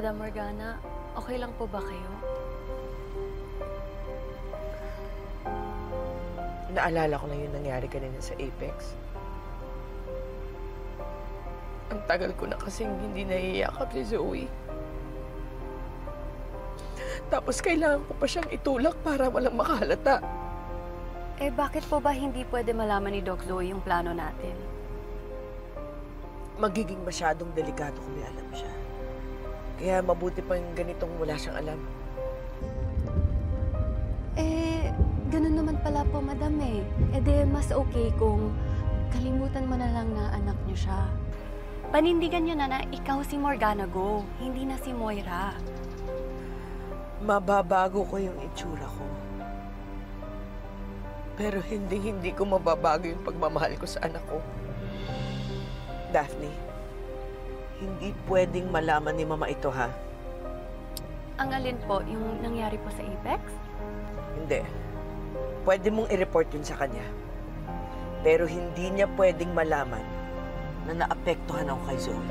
Madam Morgana, okay lang po ba kayo? Naalala ko lang yung nangyari kanina sa Apex. Ang tagal ko na kasing hindi naiyakap si Zoe. Tapos kailangan ko pa siyang itulak para walang makahalata. Eh, bakit po ba hindi pwede malaman ni Doc Zoe yung plano natin? Magiging masyadong delikado kung may alam siya. Kaya mabuti pang ganitong wala siyang alam. Eh, ganun naman pala po, Madam eh. Eh de, mas okay kung kalimutan mo na lang na anak niyo siya. Panindigan niyo na ikaw si Morgana Go, hindi na si Moira. Mababago ko yung itsura ko. Pero hindi ko mababago yung pagmamahal ko sa anak ko. Daphne, hindi pwedeng malaman ni Mama ito, ha? Ang alin po, yung nangyari po sa Apex? Hindi. Pwede mong i-report yun sa kanya. Pero hindi niya pwedeng malaman na naapektuhan ako kay Zoe.